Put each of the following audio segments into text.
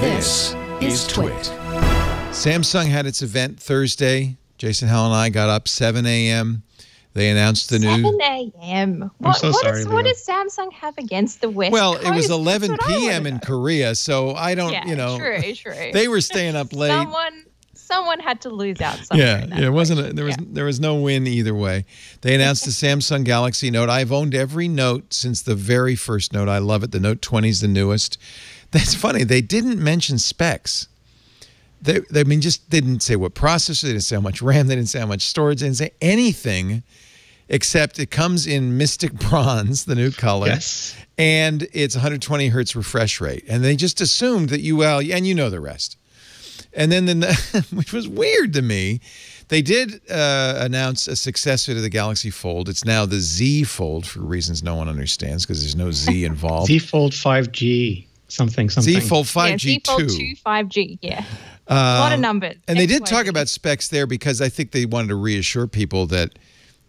This is TWiT. Samsung had its event Thursday. Jason, Helen, and I got up 7 a.m. They announced the new... 7 a.m. What does Samsung have against the West Well, Coast? it was 11 That's what I p.m. in wanna know. Korea, so I don't, True. They were staying up late. Someone had to lose out somewhere. There was no win either way. They announced the Samsung Galaxy Note. I've owned every Note since the very first Note. I love it. The Note 20 is the newest. That's funny. They didn't mention specs. They just didn't say what processor. They didn't say how much RAM. They didn't say how much storage. They didn't say anything except it comes in Mystic Bronze, the new color. Yes. And it's 120 hertz refresh rate. And they just assumed that and you know the rest. And then, which was weird to me, they did announce a successor to the Galaxy Fold. It's now the Z Fold for reasons no one understands because there's no Z involved. Z Fold 5G, something. Z Fold 5G Z Fold 2 5G, yeah. A lot of numbers. And they did talk about specs there because I think they wanted to reassure people that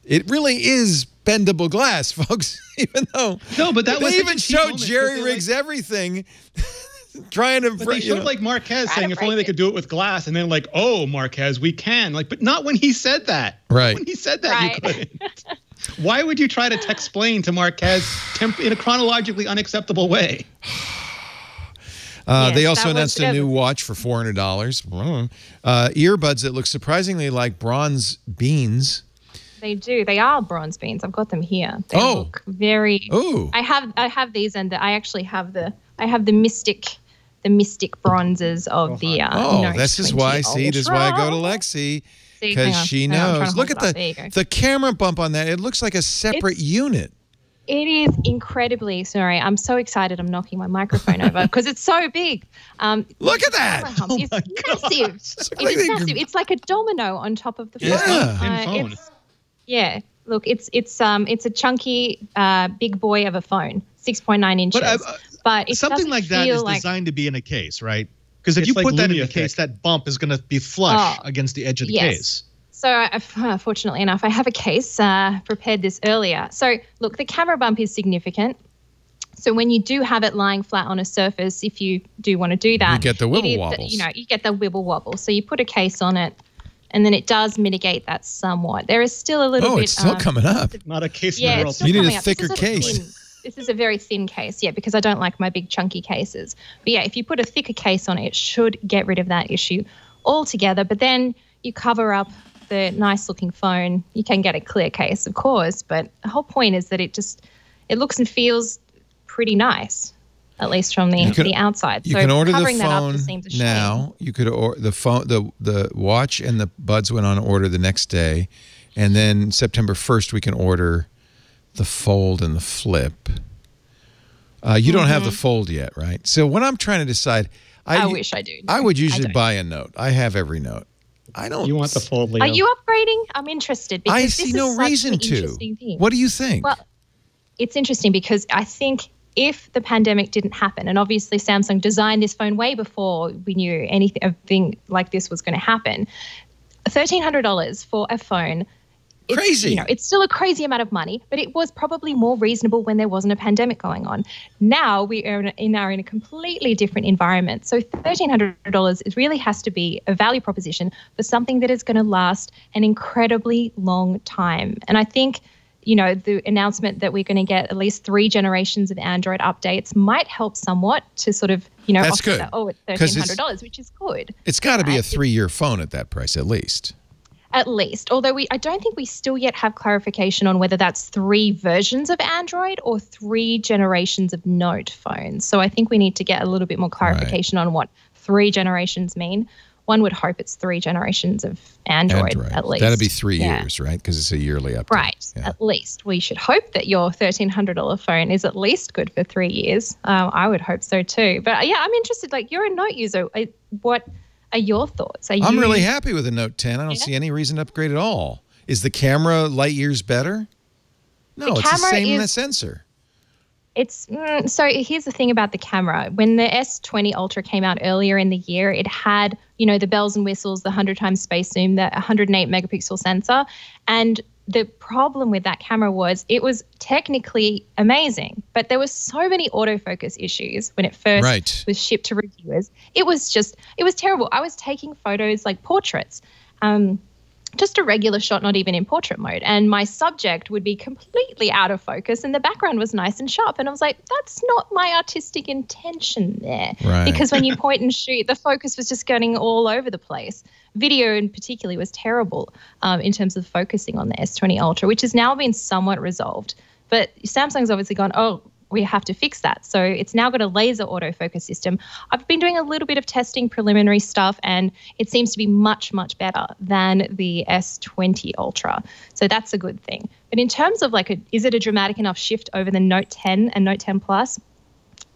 it really is bendable glass, folks. Even though they even showed Jerry Rigs everything. Trying to, but they showed like Marquez saying if only they could do it with glass, and then like, oh, Marquez, we can, but not when he said that. Right. When he said that, you couldn't. Why would you try to explain to Marquez in a chronologically unacceptable way? They also announced a new watch for $400. Earbuds that look surprisingly like bronze beans. They do. They are bronze beans. I've got them here. They look very. Oh. I have these, and I actually have the mystic bronzes of the. This is why. See, this is why I go to Lexy because she knows. Look at the camera bump on that. It looks like a separate unit. It is incredibly. Sorry, I'm so excited. I'm knocking my microphone over because it's so big. Look at that! It's massive. It's massive. It's like a domino on top of the phone. Look, it's a chunky big boy of a phone, 6.9 inches. But it something like that is designed to be in a case, right? Because if you put that in a case, that bump is going to be flush against the edge of the case. So fortunately enough, I have a case, prepared this earlier. So look, the camera bump is significant. So when you do have it lying flat on a surface, if you do want to do that, you get the wibble wobbles. You get the wibble wobble. So you put a case on it, and then it does mitigate that somewhat. There is still a little bit. It's still coming up. Not a case. Yeah, it's still you need a thicker case. This is a very thin case, because I don't like my big chunky cases. But if you put a thicker case on it, it should get rid of that issue altogether. But then you cover up the nice looking phone. You can get a clear case, of course, but the whole point is that it looks and feels pretty nice, at least from the outside. You can order the phone now. You could order the phone, the watch and the buds went on order the next day, and then September 1st we can order the Fold and the Flip. You don't have the Fold yet, right? So what I'm trying to decide, I wish I do. I would usually buy a Note. I have every Note. I don't. You want the Fold, Leo? Are you upgrading? I'm interested because I see no reason to. What do you think? Well, it's interesting because I think if the pandemic didn't happen, and obviously Samsung designed this phone way before we knew anything like this was going to happen, $1,300 for a phone. Crazy. It's still a crazy amount of money, but it was probably more reasonable when there wasn't a pandemic going on. Now we are in a completely different environment. So $1,300 really has to be a value proposition for something that is going to last an incredibly long time. And I think, the announcement that we're going to get at least 3 generations of Android updates might help somewhat to sort of, that's good. It's $1,300, which is good. It's got to be a 3-year phone at that price, at least. At least, although I don't think we still yet have clarification on whether that's 3 versions of Android or 3 generations of Note phones. So I think we need to get a little bit more clarification on what 3 generations mean. One would hope it's 3 generations of Android. At least. That'd be 3 years, right? Because it's a yearly update. Right, at least. We should hope that your $1,300 phone is at least good for 3 years. I would hope so too. But I'm interested, you're a Note user. What are your thoughts? I'm really happy with the Note 10. I don't see any reason to upgrade at all. Is the camera light years better? No, it's the same sensor. So here's the thing about the camera. When the S20 Ultra came out earlier in the year, it had, the bells and whistles, the 100 times space zoom, the 108 megapixel sensor. And the problem with that camera was it was technically amazing, but there were so many autofocus issues when it first was shipped to reviewers. It was terrible. I was taking photos like portraits, just a regular shot, not even in portrait mode. And my subject would be completely out of focus and the background was nice and sharp. And I was like, that's not my artistic intention there. Right. Because when you point and shoot, the focus was just getting all over the place. Video in particular was terrible in terms of focusing on the S20 Ultra, which has now been somewhat resolved. But Samsung's obviously gone, oh, we have to fix that. So it's now got a laser autofocus system. I've been doing a little bit of testing, preliminary stuff, and it seems to be much, much better than the S20 Ultra. So that's a good thing. But in terms of is it a dramatic enough shift over the Note 10 and Note 10 Plus?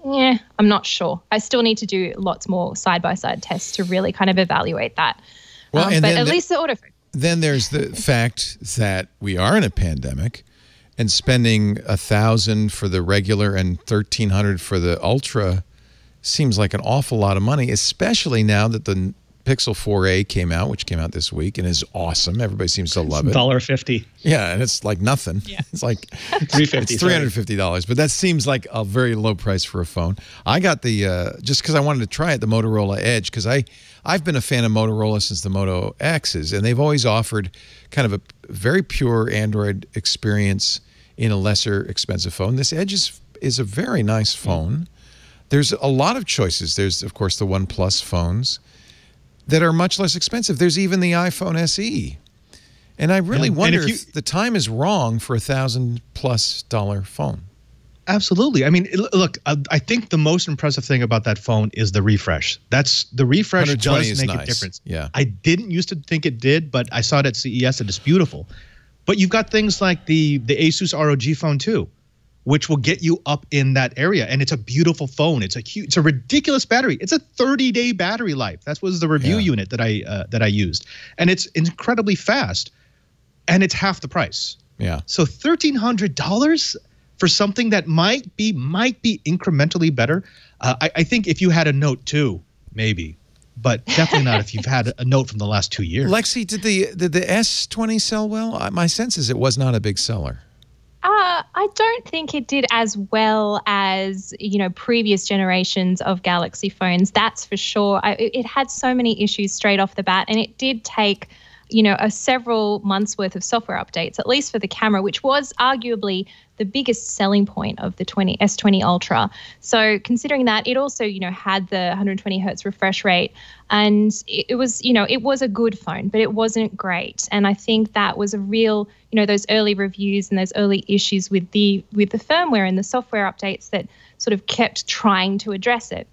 Yeah, I'm not sure. I still need to do lots more side-by-side tests to really kind of evaluate that. Well, but at least the autofocus. Then there's the fact that we are in a pandemic, and spending $1,000 for the regular and $1,300 for the Ultra seems like an awful lot of money, especially now that the Pixel 4a came out, which came out this week and is awesome. Everybody seems to love it. $1.50. Yeah, and it's like nothing. Yeah. It's like $350. It's $350, but that seems like a very low price for a phone. I got the just because I wanted to try it, the Motorola Edge, because I've been a fan of Motorola since the Moto X's, and they've always offered kind of a very pure Android experience in a lesser expensive phone. This Edge is a very nice phone. There's a lot of choices. There's, of course, the OnePlus phones that are much less expensive. There's even the iPhone SE. And I really wonder if the time is wrong for $1,000+ phone. Absolutely. I mean, look, I think the most impressive thing about that phone is the refresh. The refresh does make a difference. Yeah. I didn't used to think it did, but I saw it at CES and it's beautiful. But you've got things like the Asus ROG Phone 2, which will get you up in that area. And it's a beautiful phone. It's a ridiculous battery. It's a 30-day battery life. That was the review unit that I used. And it's incredibly fast. And it's half the price. Yeah. So $1,300 for something that might be incrementally better. I think if you had a Note 2, maybe. But definitely not if you've had a Note from the last 2 years. Lexi, did the S20 sell well? My sense is it was not a big seller. I don't think it did as well as, previous generations of Galaxy phones. That's for sure. It had so many issues straight off the bat, and it did take, several months worth of software updates, at least for the camera, which was arguably the biggest selling point of the S20 Ultra. So considering that, it also, had the 120 hertz refresh rate, and it was, it was a good phone, but it wasn't great. And I think that was a real, those early reviews and those early issues with the firmware and the software updates that sort of kept trying to address it,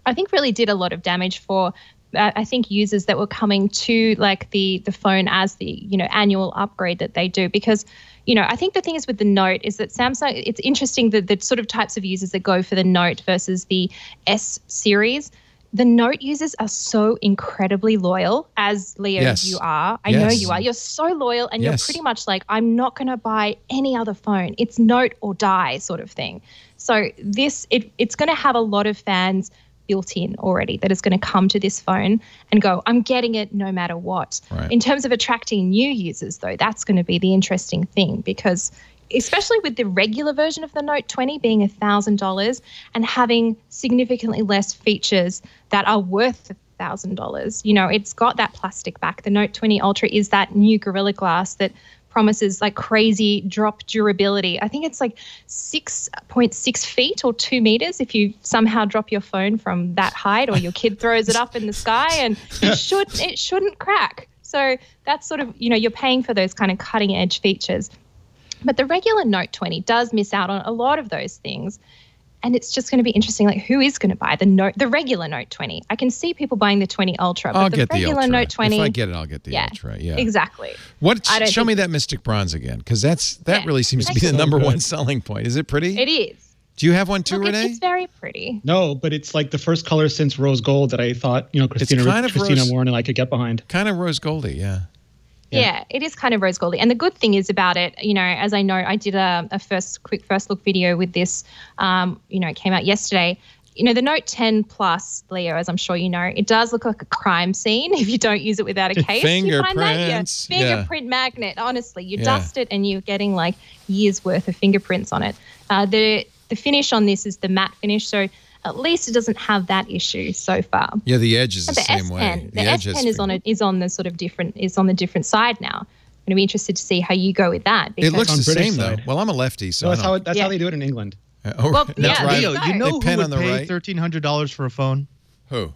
I think really did a lot of damage for I think users that were coming to the phone as the annual upgrade that they do, because I think the thing is with the Note is that Samsung, it's interesting that the sort of types of users that go for the Note versus the S series. The Note users are so incredibly loyal, as Leo, you are. I know you are. You're so loyal, and you're pretty much like, I'm not going to buy any other phone. It's Note or die sort of thing. So it's going to have a lot of fans built in already that is going to come to this phone and go, I'm getting it no matter what. Right. In terms of attracting new users, though, that's going to be the interesting thing, because especially with the regular version of the Note 20 being $1,000 and having significantly less features that are worth $1,000, it's got that plastic back. The Note 20 Ultra is that new Gorilla Glass that promises crazy drop durability. I think it's 6.6 feet or 2 meters if you somehow drop your phone from that height, or your kid throws it up in the sky, and it shouldn't crack. So that's sort of, you're paying for those kind of cutting edge features. But the regular Note 20 does miss out on a lot of those things. And it's just going to be interesting, who is going to buy the regular Note 20? I can see people buying the 20 Ultra, but the regular Note 20. If I get it, I'll get the Ultra. Yeah, exactly. Show me that Mystic Bronze again, because that really seems to be the number one selling point. Is it pretty? It is. Do you have one too, Rene? It's very pretty. No, but it's the first color since Rose Gold that I thought, Christina Warren and I could get behind. Kind of rose goldy, yeah. Yeah, it is kind of rose goldy. And the good thing is about it, as I know, I did a quick first look video with this, it came out yesterday. you know, the Note 10 Plus, Leo, as I'm sure you know, it does look like a crime scene if you don't use it without a case. You find that? Yeah. Fingerprint magnet, honestly. You dust it and you're getting like years worth of fingerprints on it. The finish on this is the matte finish, so at least it doesn't have that issue so far. Yeah, the edge is the same way. The S10 is on the sort of different side now. I'm going to be interested to see how you go with that. It looks the same though. Well, I'm a lefty, so that's how they do it in England. Well, that's right. Leo, you know who pen would on the pay right. $1,300 for a phone? Who?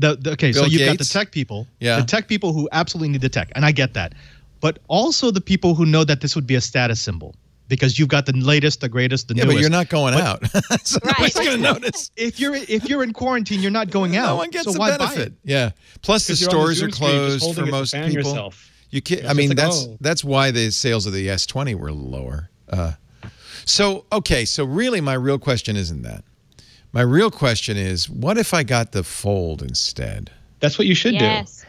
Okay, so you've got the tech people. Yeah. The tech people who absolutely need the tech, and I get that. But also the people who know that this would be a status symbol because you've got the latest, the greatest, the newest. But you're not going out. So nobody's going to notice. If you're in quarantine, you're not going out. No one gets so the why benefit. Yeah. Plus the stores are closed for most people. Yourself. You can't. I mean, that's why the sales of the S20 were lower. So really my real question isn't that. My real question is, what if I got the Fold instead? That's what you should do. Yes.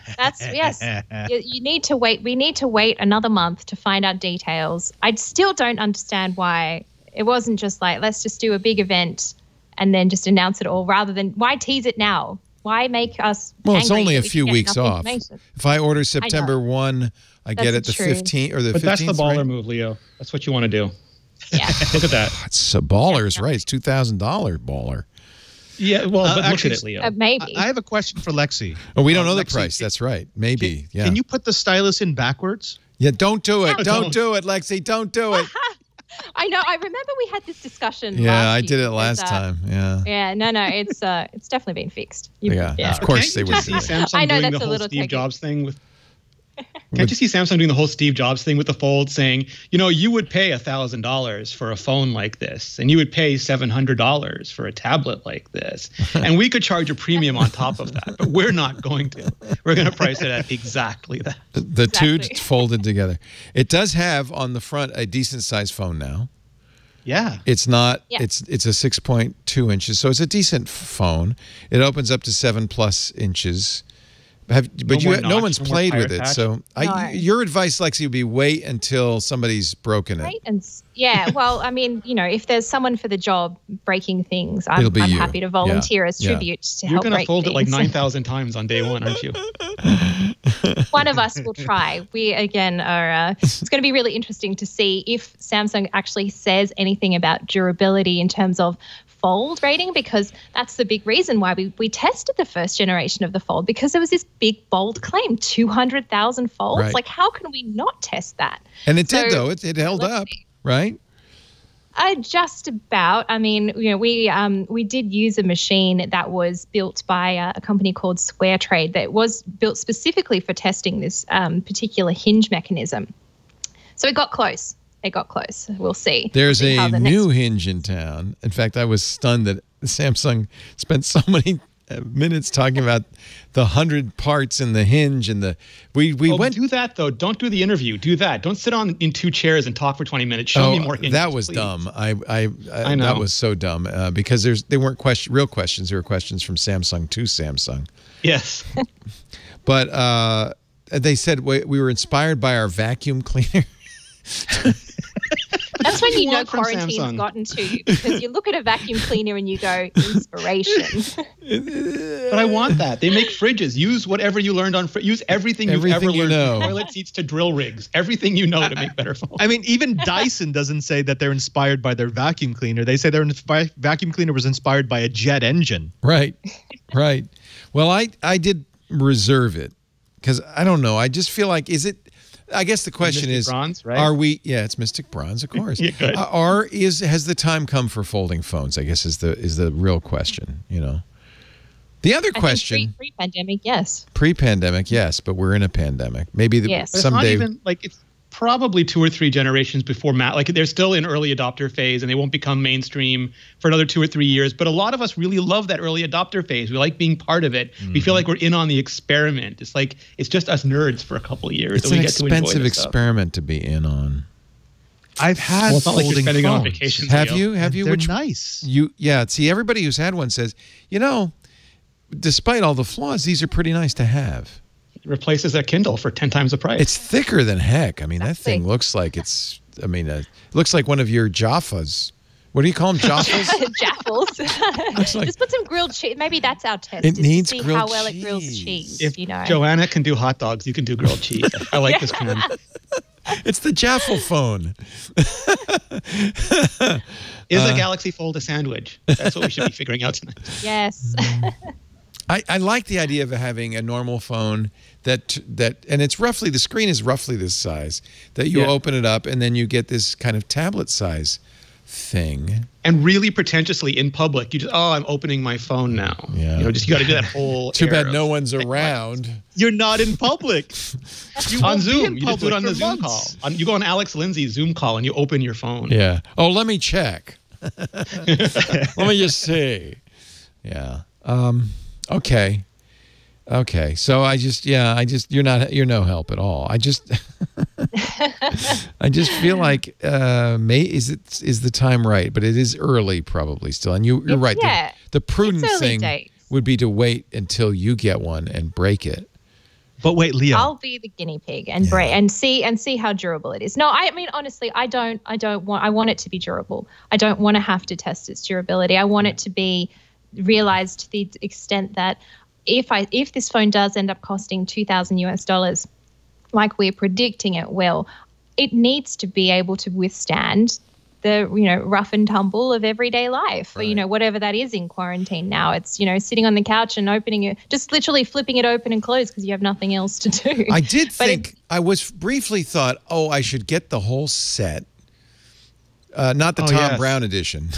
You need to wait. We need to wait another month to find out details. I still don't understand why it wasn't just like, let's just do a big event and then just announce it all rather than why tease it now? Why make us angry it's only a few get weeks off. If I order September 1, I get it the 15th or the 15th. But that's the baller move, Leo. That's what you want to do. Yeah. Look at that. It's a baller's right. It's $2,000 baller. Yeah, well, but actually, look at it, Leo. Maybe. I have a question for Lexy. Oh, we don't know the price. That's right. Maybe. Can you put the stylus in backwards? Yeah, don't do it. Don't do it, Lexy. Don't do it. I know. I remember we had this discussion. Yeah, I did it last time. Yeah. Yeah. No. It's definitely been fixed. Of course they would. I know that's a little Steve Jobs thing with. Can't you see Samsung doing the whole Steve Jobs thing with the Fold, saying, you would pay $1,000 for a phone like this, and you would pay $700 for a tablet like this, and we could charge a premium on top of that, but we're not going to. We're going to price it at exactly that. The two folded together. It does have on the front a decent sized phone now. Yeah. It's not. Yeah. It's a 6.2 inches, so it's a decent phone. It opens up to 7+ inches. No one's played with it, so your advice, Lexy, would be wait until somebody's broken it. Well, I mean, if there's someone for the job breaking things, I'm happy to volunteer as tribute to help break things. You're going to fold it like 9,000 times on day one, aren't you? One of us will try. We, again, are. It's going to be really interesting to see if Samsung actually says anything about durability in terms of Fold rating, because that's the big reason why we tested the first generation of the Fold, because there was this big bold claim, 200,000 folds. Right. Like, how can we not test that? And it did, though. It held up, right? Just about. I mean, we did use a machine that was built by a company called Square Trade that was built specifically for testing this particular hinge mechanism. So it got close. We'll see. There's a new Hinge in town. In fact, I was stunned that Samsung spent so many minutes talking about the 100 parts in the Hinge and we went. Do that though. Don't do the interview. Do that. Don't sit in two chairs and talk for 20 minutes. Show me more hinges. That was dumb. I know. That was so dumb because they weren't real questions. They were questions from Samsung to Samsung. Yes. But they said we were inspired by our vacuum cleaner. That's when you know quarantine's gotten to you, because you look at a vacuum cleaner and you go, inspiration. But I want that. They make fridges. Use whatever you learned on use everything you've ever learned. From toilet seats to drill rigs. Everything you know to make better phones. I mean, even Dyson doesn't say that they're inspired by their vacuum cleaner. They say their vacuum cleaner was inspired by a jet engine. Right. Well, I did reserve it because I don't know. I just feel like, I guess the question is, Bronze, right? Are we? Yeah, it's Mystic Bronze, of course. Yeah, good. Has the time come for folding phones? I guess is the real question. The other question. Pre-pandemic, yes. Pre-pandemic, yes, but we're in a pandemic. Maybe someday. It's not even it's probably 2 or 3 generations before they're still in early adopter phase, and they won't become mainstream for another 2 or 3 years. But a lot of us really love that early adopter phase. We like being part of it. Mm-hmm. We feel like we're in on the experiment. It's just us nerds for a couple of years. It's an expensive experiment to be in on. I've had it's not like you're spending phones. On vacations. Have you? They're nice. See, everybody who's had one says, despite all the flaws, these are pretty nice to have. Replaces a Kindle for 10 times the price. It's thicker than heck. I mean, that thing looks like looks like one of your Jaffas What do you call them? Jaffles? Jaffles. Like, just put some grilled cheese. Maybe that's our test. It needs to see grilled how well cheese. it grills cheese. If you know, Joanna can do hot dogs, you can do grilled cheese. I like this term. It's the Jaffle phone. Is a Galaxy Fold a sandwich? That's what we should be figuring out tonight. Yes. I like the idea of having a normal phone that and it's roughly, the screen is roughly this size, that you open it up and then you get this kind of tablet size thing. And really pretentiously in public, you just, I'm opening my phone now. Yeah. You know, just you got to do that whole. Too bad no one's around. You're not in public. You on Zoom, you just do it on the Zoom months. call. You go on Alex Lindsay's Zoom call and you open your phone. Yeah. Oh, let me check. Let me just see. Yeah. Okay. Okay. So you're no help at all. I just feel like is the time right, but it is early probably still. And you're right. Yeah. The prudent thing days. would be to wait until you get one and break it. But wait, Leo. I'll be the guinea pig and break and see how durable it is. No, I mean honestly, I want it to be durable. I don't want to have to test its durability. I want it to be realized to the extent that if this phone does end up costing $2,000 US, like we're predicting it will, it needs to be able to withstand the rough and tumble of everyday life. Right. Whatever that is in quarantine now. It's sitting on the couch and opening it, just literally flipping it open and close because you have nothing else to do. I did think, I was briefly thought, I should get the whole set, not the Tom Brown edition,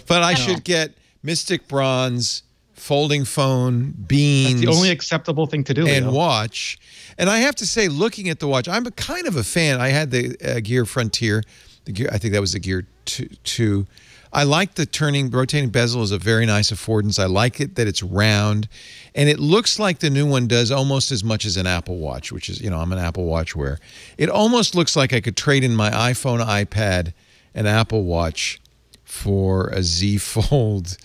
but I should get Mystic Bronze, folding phone, beans. That's the only acceptable thing to do. And watch. And I have to say, looking at the watch, I'm kind of a fan. I had the Gear Frontier. I think that was the Gear 2. I like the rotating bezel is a very nice affordance. I like it that it's round. And it looks like the new one does almost as much as an Apple Watch, which is, I'm an Apple Watch wearer. It almost looks like I could trade in my iPhone, iPad, and Apple Watch for a Z Fold,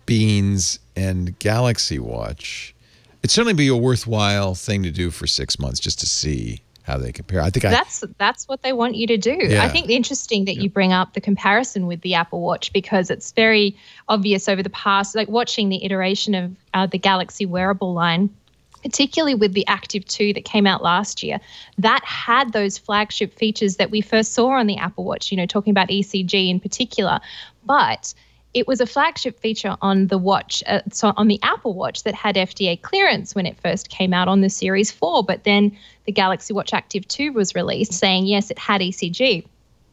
Beans, and Galaxy Watch. It'd certainly be a worthwhile thing to do for 6 months just to see how they compare. I think that's what they want you to do. Yeah. I think interesting that you bring up the comparison with the Apple Watch because it's very obvious over the past, like watching the iteration of the Galaxy wearable line, particularly with the Active 2 that came out last year, that had those flagship features that we first saw on the Apple Watch, talking about ECG in particular. But it was a flagship feature on the watch, so on the Apple Watch that had FDA clearance when it first came out on the Series 4. But then the Galaxy Watch Active 2 was released saying, yes, it had ECG,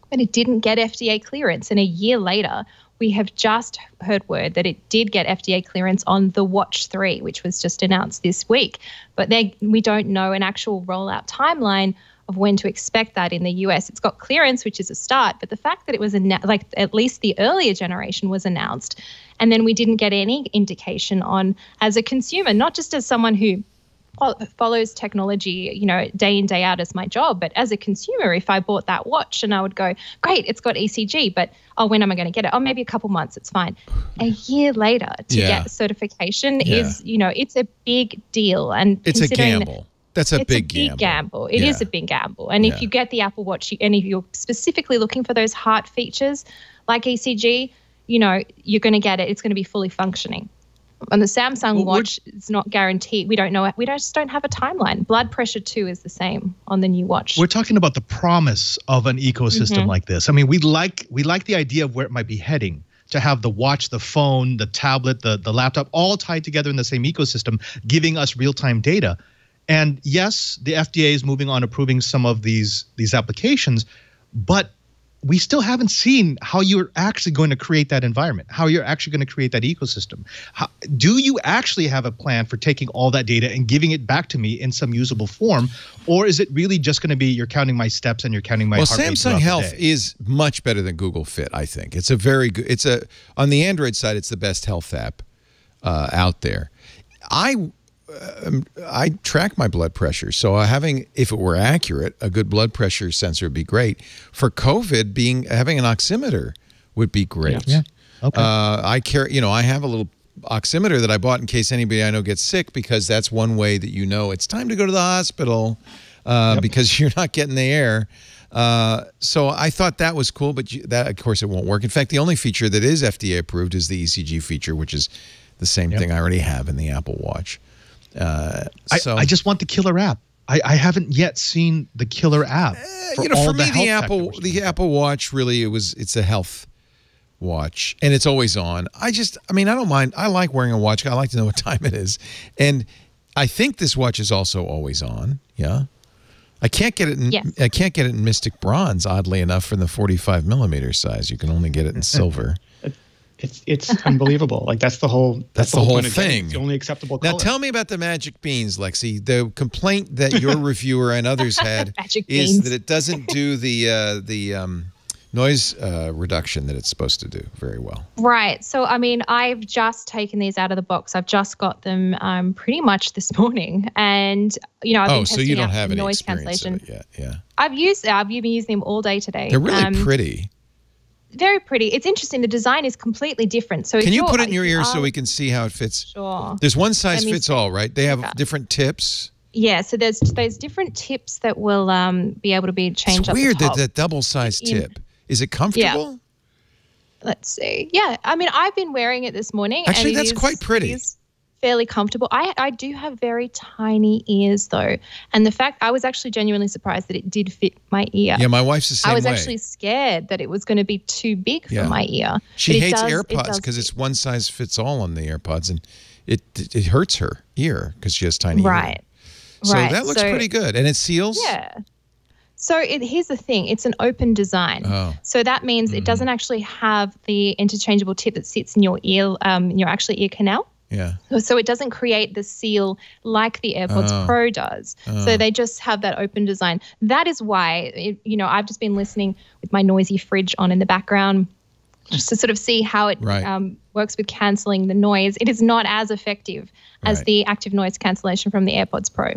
but it didn't get FDA clearance. And a year later, we have just heard word that it did get FDA clearance on the Watch 3, which was just announced this week. But we don't know an actual rollout timeline of when to expect that in the US. It's got clearance, which is a start, but the fact that it was at least the earlier generation was announced, and then we didn't get any indication on, as a consumer, not just as someone who follows technology, day in, day out as my job, but as a consumer, if I bought that watch and I would go, great, it's got ECG, but when am I going to get it? Maybe a couple months, it's fine. A year later to get certification is, it's a big deal. And it's a gamble. That's a big gamble. It is a big gamble. And if you get the Apple Watch and if you're specifically looking for those heart features like ECG, you're going to get it. It's going to be fully functioning. On the Samsung watch, it's not guaranteed. We don't know. We just don't have a timeline. Blood pressure too is the same on the new watch. We're talking about the promise of an ecosystem like this. I mean, we like the idea of where it might be heading, to have the watch, the phone, the tablet, the laptop all tied together in the same ecosystem, giving us real-time data. And yes, the FDA is moving on approving some of these applications, but we still haven't seen how you're actually going to create that environment, how you're actually going to create that ecosystem. Do you actually have a plan for taking all that data and giving it back to me in some usable form? Or is it really just going to be you're counting my steps and you're counting my heart rate? Well, Samsung Health is much better than Google Fit, I think. It's a very good, on the Android side, it's the best health app out there. I track my blood pressure, so if it were accurate, a good blood pressure sensor would be great. For COVID, having an oximeter would be great. Yeah. Okay. I have a little oximeter that I bought in case anybody I know gets sick, because that's one way that it's time to go to the hospital because you're not getting the air. So I thought that was cool, but that, of course, it won't work. In fact, the only feature that is FDA approved is the ECG feature, which is the same thing I already have in the Apple Watch. I just want the killer app. I haven't yet seen the killer app. For me, the Apple Watch really it's a health watch, and it's always on. I don't mind. I like wearing a watch. I like to know what time it is, and I think this watch is also always on. Yeah, I can't get it. I can't get it in Mystic Bronze. Oddly enough, for the 45 millimeter size, you can only get it in silver. It's unbelievable. Like that's the whole thing. It's the only acceptable color. Now tell me about the Magic Beans, Lexy. The complaint that your reviewer and others had is that it doesn't do the noise reduction that it's supposed to do very well. Right. So, I mean, I've just taken these out of the box. I've just got them pretty much this morning. And, I've been testing you don't out have any noise experience cancellation. Of it yet. Yeah. I've been using them all day today. They're really pretty. Very pretty. It's interesting. The design is completely different. So can you put it in your ear so we can see how it fits? Sure. There's one size fits all, right? They have different tips. Yeah, so there's different tips that will be able to be changed. It's weird up the top. that double-sized tip. Is it comfortable? Yeah. Let's see. Yeah, I mean, I've been wearing it this morning. Actually, and that's quite pretty. It's fairly comfortable. I do have very tiny ears, though. And the fact, I was actually genuinely surprised that it did fit my ear. Yeah, my wife's the same way. I was actually scared that it was going to be too big for my ear. She hates AirPods because it's one size fits all on the AirPods, and it hurts her ear because she has tiny ears. So that looks pretty good. And it seals? Yeah. So here's the thing. It's an open design. Oh. So that means it doesn't actually have the interchangeable tip that sits in your ear, your actual ear canal. Yeah. So it doesn't create the seal like the AirPods Pro does. So they just have that open design. That is why, I've just been listening with my noisy fridge on in the background just to sort of see how it works with cancelling the noise. It is not as effective as the active noise cancellation from the AirPods Pro.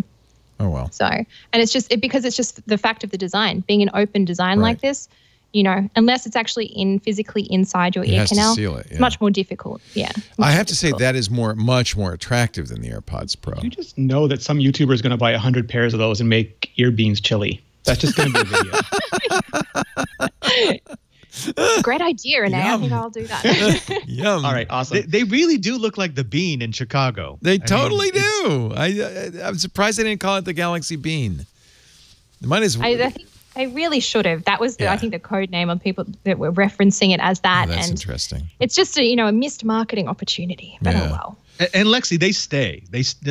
Oh, well. So, and it's just because it's just the fact of the design, being an open design like this, unless it's actually physically inside your ear canal, to seal it, it's much more difficult. Yeah. I have to say that is much more attractive than the AirPods Pro. You just know that some YouTuber is going to buy 100 pairs of those and make ear beans chili. That's just going to be a video. Great idea, Rene. I think I'll do that. Yum. All right, awesome. They really do look like the bean in Chicago. They totally do. I'm surprised they didn't call it the Galaxy Bean. They might as well. I think they really should have. That was, I think, the code name on people that were referencing it as that. Oh, that's interesting. It's just a missed marketing opportunity. But oh well. And Lexy, they stay.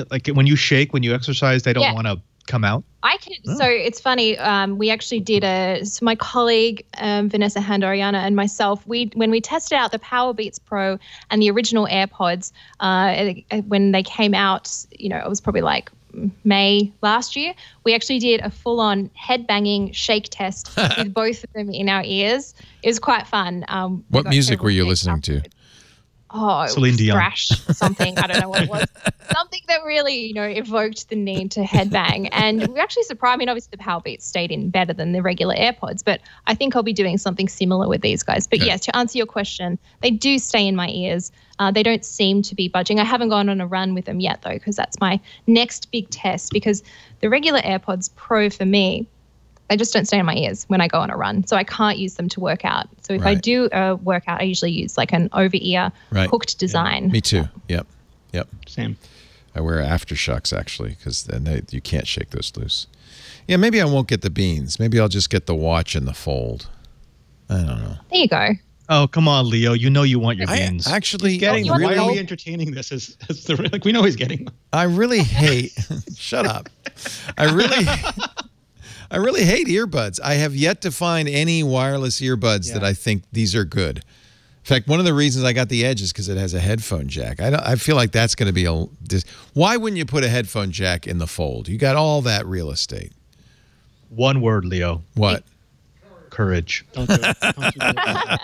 Like when you shake, when you exercise, they don't want to come out. I can. So it's funny. We actually did so my colleague Vanessa Handoriana and myself, when we tested out the Powerbeats Pro and the original AirPods, when they came out, it was probably like May last year. We actually did a full-on head-banging shake test with both of them in our ears. It was quite fun. What music were you listening to? Oh, Celine Dion. Thrash something. I don't know what it was. Something that really, evoked the need to headbang. And we actually surprised. I mean, obviously the Powerbeats stayed in better than the regular AirPods, but I think I'll be doing something similar with these guys. But yes, to answer your question, they do stay in my ears. They don't seem to be budging. I haven't gone on a run with them yet, though, because that's my next big test. Because the regular AirPods Pro for me, they just don't stay in my ears when I go on a run. So I can't use them to work out. So if I do a workout, I usually use like an over-ear hooked design. Yeah. Me too. Yep. Same. I wear aftershocks, actually, because then you can't shake those loose. Yeah, maybe I won't get the beans. Maybe I'll just get the watch and the fold. I don't know. There you go. Oh, come on, Leo. You know you want your beans. Actually, why are we entertaining this? We know he's getting them. I really hate. Shut up. I really hate earbuds. I have yet to find any wireless earbuds that I think these are good. In fact, one of the reasons I got the Edge is because it has a headphone jack. I feel like that's going to be why wouldn't you put a headphone jack in the Fold? You got all that real estate. One word, Leo. What? Courage. Don't do it. Don't you do it.